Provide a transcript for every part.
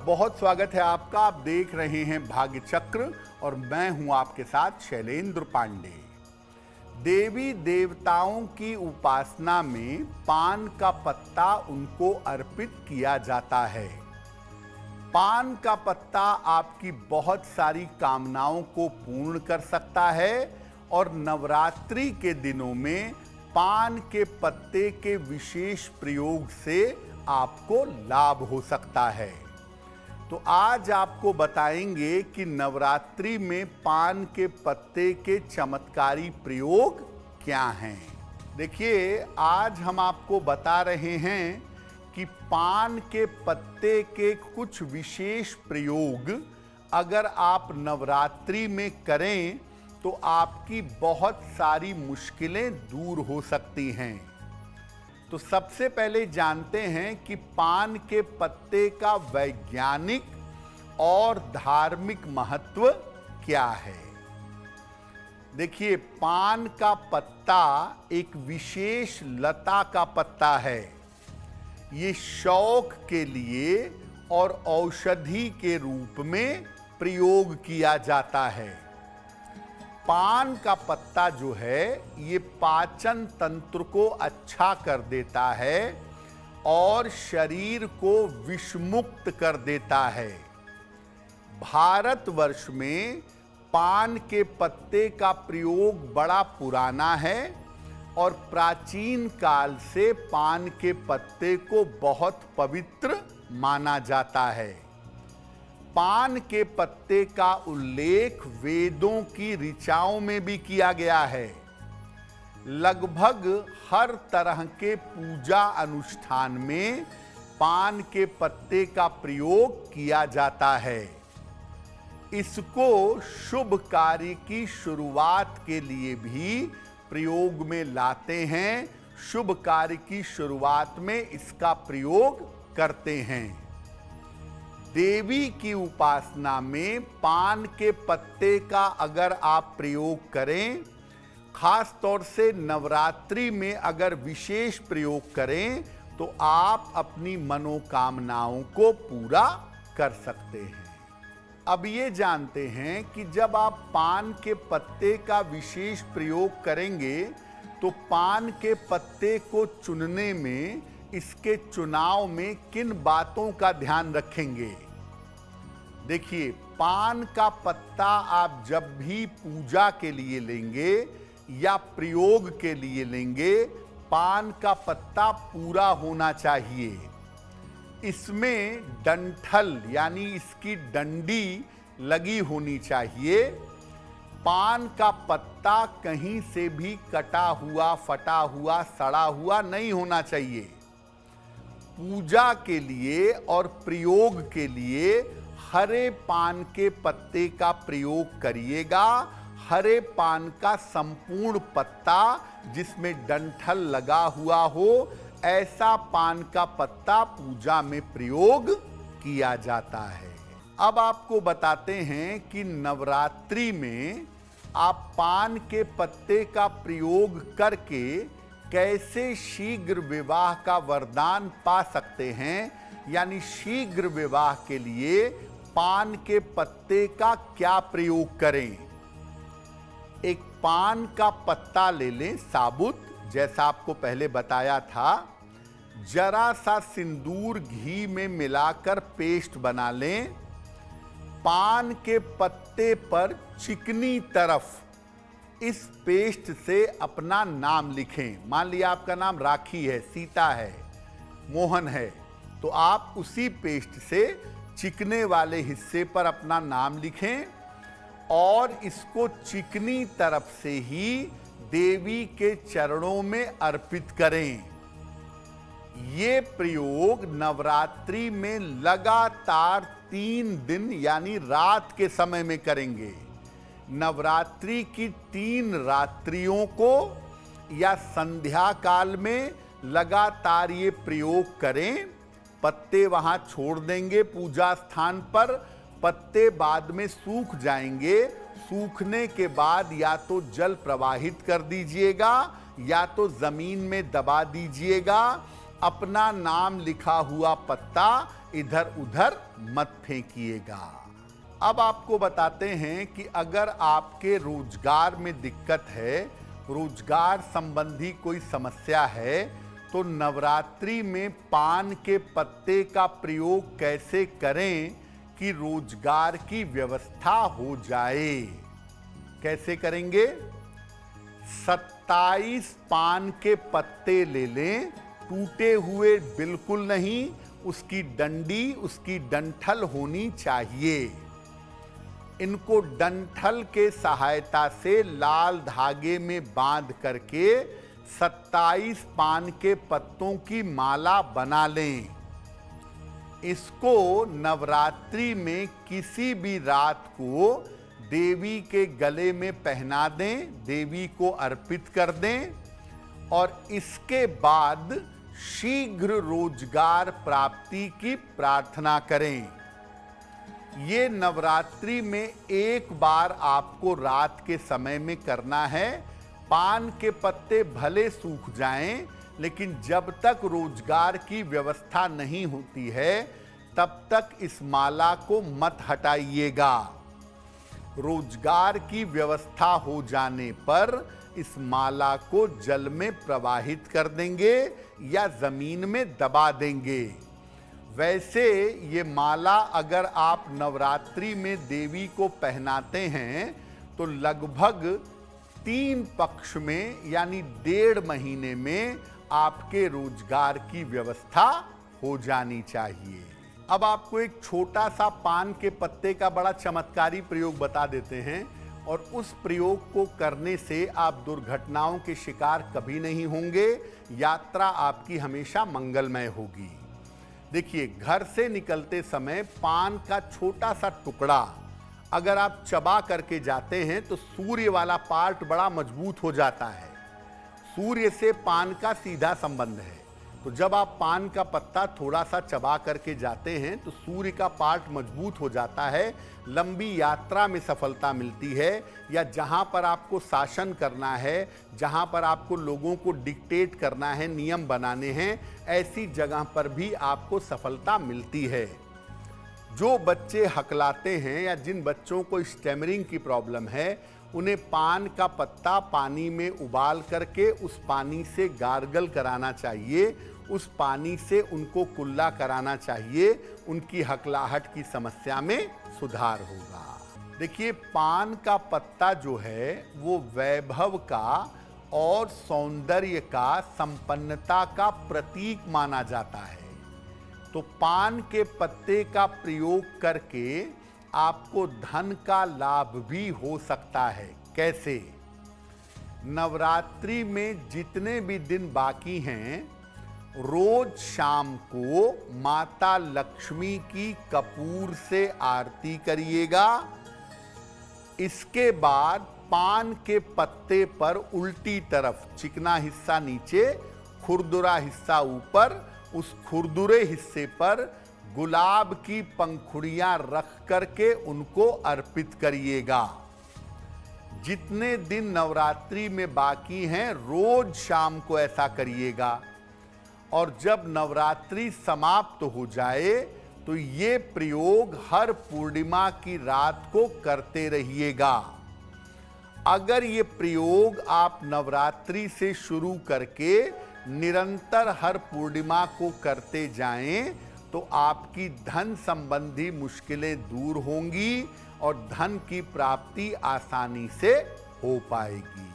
बहुत स्वागत है आपका। आप देख रहे हैं भाग्य चक्र और मैं हूं आपके साथ शैलेंद्र पांडे। देवी देवताओं की उपासना में पान का पत्ता उनको अर्पित किया जाता है। पान का पत्ता आपकी बहुत सारी कामनाओं को पूर्ण कर सकता है और नवरात्रि के दिनों में पान के पत्ते के विशेष प्रयोग से आपको लाभ हो सकता है। तो आज आपको बताएंगे कि नवरात्रि में पान के पत्ते के चमत्कारी प्रयोग क्या हैं। देखिए, आज हम आपको बता रहे हैं कि पान के पत्ते के कुछ विशेष प्रयोग अगर आप नवरात्रि में करें तो आपकी बहुत सारी मुश्किलें दूर हो सकती हैं। तो सबसे पहले जानते हैं कि पान के पत्ते का वैज्ञानिक और धार्मिक महत्व क्या है। देखिए, पान का पत्ता एक विशेष लता का पत्ता है। ये शौक के लिए और औषधि के रूप में प्रयोग किया जाता है। पान का पत्ता जो है ये पाचन तंत्र को अच्छा कर देता है और शरीर को विषमुक्त कर देता है। भारतवर्ष में पान के पत्ते का प्रयोग बड़ा पुराना है और प्राचीन काल से पान के पत्ते को बहुत पवित्र माना जाता है। पान के पत्ते का उल्लेख वेदों की ऋचाओं में भी किया गया है। लगभग हर तरह के पूजा अनुष्ठान में पान के पत्ते का प्रयोग किया जाता है। इसको शुभ कार्य की शुरुआत के लिए भी प्रयोग में लाते हैं। शुभ कार्य की शुरुआत में इसका प्रयोग करते हैं। देवी की उपासना में पान के पत्ते का अगर आप प्रयोग करें, खास तौर से नवरात्रि में अगर विशेष प्रयोग करें तो आप अपनी मनोकामनाओं को पूरा कर सकते हैं। अब ये जानते हैं कि जब आप पान के पत्ते का विशेष प्रयोग करेंगे तो पान के पत्ते को चुनने में, इसके चुनाव में किन बातों का ध्यान रखेंगे। देखिए, पान का पत्ता आप जब भी पूजा के लिए लेंगे या प्रयोग के लिए लेंगे, पान का पत्ता पूरा होना चाहिए। इसमें डंठल यानी इसकी डंडी लगी होनी चाहिए। पान का पत्ता कहीं से भी कटा हुआ, फटा हुआ, सड़ा हुआ नहीं होना चाहिए। पूजा के लिए और प्रयोग के लिए हरे पान के पत्ते का प्रयोग करिएगा। हरे पान का संपूर्ण पत्ता जिसमें डंठल लगा हुआ हो, ऐसा पान का पत्ता पूजा में प्रयोग किया जाता है। अब आपको बताते हैं कि नवरात्रि में आप पान के पत्ते का प्रयोग करके कैसे शीघ्र विवाह का वरदान पा सकते हैं। यानी शीघ्र विवाह के लिए पान के पत्ते का क्या प्रयोग करें। एक पान का पत्ता ले लें साबुत, जैसा आपको पहले बताया था। जरा सा सिंदूर घी में मिलाकर पेस्ट बना लें। पान के पत्ते पर चिकनी तरफ इस पेस्ट से अपना नाम लिखें। मान लिया आपका नाम राखी है, सीता है, मोहन है, तो आप उसी पेस्ट से चिकने वाले हिस्से पर अपना नाम लिखें और इसको चिकनी तरफ से ही देवी के चरणों में अर्पित करें। ये प्रयोग नवरात्रि में लगातार 3 दिन यानी रात के समय में करेंगे। नवरात्रि की 3 रात्रियों को या संध्या काल में लगातार ये प्रयोग करें। पत्ते वहां छोड़ देंगे पूजा स्थान पर। पत्ते बाद में सूख जाएंगे। सूखने के बाद या तो जल प्रवाहित कर दीजिएगा या तो जमीन में दबा दीजिएगा। अपना नाम लिखा हुआ पत्ता इधर उधर मत फेंकिएगा। अब आपको बताते हैं कि अगर आपके रोजगार में दिक्कत है, रोजगार संबंधी कोई समस्या है, तो नवरात्रि में पान के पत्ते का प्रयोग कैसे करें कि रोजगार की व्यवस्था हो जाए। कैसे करेंगे? 27 पान के पत्ते ले लें, टूटे हुए बिल्कुल नहीं, उसकी डंडी, उसकी डंठल होनी चाहिए। इनको डंठल के सहायता से लाल धागे में बांध करके 27 पान के पत्तों की माला बना लें। इसको नवरात्रि में किसी भी रात को देवी के गले में पहना दें, देवी को अर्पित कर दें और इसके बाद शीघ्र रोजगार प्राप्ति की प्रार्थना करें। ये नवरात्रि में एक बार आपको रात के समय में करना है। पान के पत्ते भले सूख जाएं, लेकिन जब तक रोजगार की व्यवस्था नहीं होती है तब तक इस माला को मत हटाइएगा। रोजगार की व्यवस्था हो जाने पर इस माला को जल में प्रवाहित कर देंगे या जमीन में दबा देंगे। वैसे ये माला अगर आप नवरात्रि में देवी को पहनाते हैं तो लगभग 3 पक्ष में यानी 1.5 महीने में आपके रोजगार की व्यवस्था हो जानी चाहिए। अब आपको एक छोटा सा पान के पत्ते का बड़ा चमत्कारी प्रयोग बता देते हैं और उस प्रयोग को करने से आप दुर्घटनाओं के शिकार कभी नहीं होंगे। यात्रा आपकी हमेशा मंगलमय होगी। देखिए, घर से निकलते समय पान का छोटा सा टुकड़ा अगर आप चबा करके जाते हैं तो सूर्य वाला पार्ट बड़ा मजबूत हो जाता है। सूर्य से पान का सीधा संबंध है, तो जब आप पान का पत्ता थोड़ा सा चबा करके जाते हैं तो सूर्य का पार्ट मजबूत हो जाता है, लंबी यात्रा में सफलता मिलती है, या जहां पर आपको शासन करना है, जहां पर आपको लोगों को डिक्टेट करना है, नियम बनाने हैं, ऐसी जगह पर भी आपको सफलता मिलती है। जो बच्चे हकलाते हैं या जिन बच्चों को स्टैमरिंग की प्रॉब्लम है, उन्हें पान का पत्ता पानी में उबाल करके उस पानी से गार्गल कराना चाहिए, उस पानी से उनको कुल्ला कराना चाहिए। उनकी हकलाहट की समस्या में सुधार होगा। देखिए, पान का पत्ता जो है वो वैभव का और सौंदर्य का, संपन्नता का प्रतीक माना जाता है। तो पान के पत्ते का प्रयोग करके आपको धन का लाभ भी हो सकता है। कैसे? नवरात्रि में जितने भी दिन बाकी हैं, रोज शाम को माता लक्ष्मी की कपूर से आरती करिएगा। इसके बाद पान के पत्ते पर उल्टी तरफ, चिकना हिस्सा नीचे, खुरदुरा हिस्सा ऊपर, उस खुरदुरे हिस्से पर गुलाब की पंखुड़ियां रख करके उनको अर्पित करिएगा। जितने दिन नवरात्रि में बाकी हैं, रोज शाम को ऐसा करिएगा। और जब नवरात्रि समाप्त हो जाए तो ये प्रयोग हर पूर्णिमा की रात को करते रहिएगा। अगर ये प्रयोग आप नवरात्रि से शुरू करके निरंतर हर पूर्णिमा को करते जाएं तो आपकी धन संबंधी मुश्किलें दूर होंगी और धन की प्राप्ति आसानी से हो पाएगी।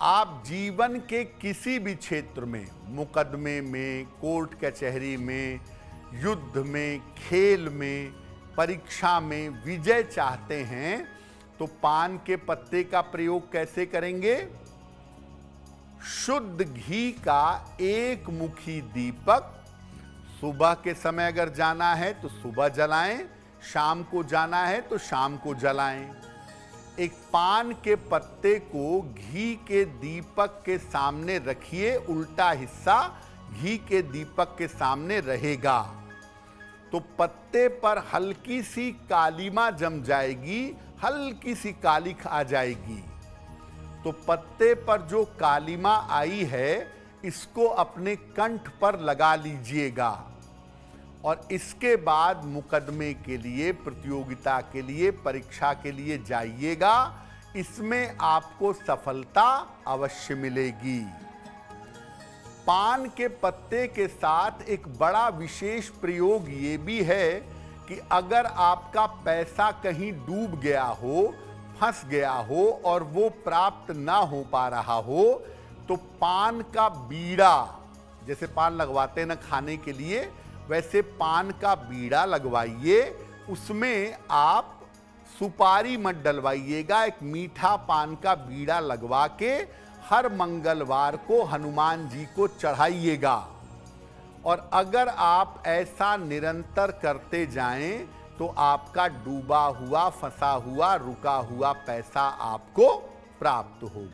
आप जीवन के किसी भी क्षेत्र में, मुकदमे में, कोर्ट कचहरी में, युद्ध में, खेल में, परीक्षा में विजय चाहते हैं तो पान के पत्ते का प्रयोग कैसे करेंगे? शुद्ध घी का एक मुखी दीपक सुबह के समय अगर जाना है तो सुबह जलाएं, शाम को जाना है तो शाम को जलाएं। एक पान के पत्ते को घी के दीपक के सामने रखिए, उल्टा हिस्सा घी के दीपक के सामने रहेगा तो पत्ते पर हल्की सी कालीमा जम जाएगी, हल्की सी कालिख आ जाएगी। तो पत्ते पर जो कालीमा आई है इसको अपने कंठ पर लगा लीजिएगा और इसके बाद मुकदमे के लिए, प्रतियोगिता के लिए, परीक्षा के लिए जाइएगा। इसमें आपको सफलता अवश्य मिलेगी। पान के पत्ते के साथ एक बड़ा विशेष प्रयोग ये भी है कि अगर आपका पैसा कहीं डूब गया हो, फंस गया हो और वो प्राप्त ना हो पा रहा हो, तो पान का बीड़ा, जैसे पान लगवाते हैं ना खाने के लिए, वैसे पान का बीड़ा लगवाइए। उसमें आप सुपारी मत डलवाइएगा, एक मीठा पान का बीड़ा लगवा के हर मंगलवार को हनुमान जी को चढ़ाइएगा। और अगर आप ऐसा निरंतर करते जाएं तो आपका डूबा हुआ, फंसा हुआ, रुका हुआ पैसा आपको प्राप्त होगा।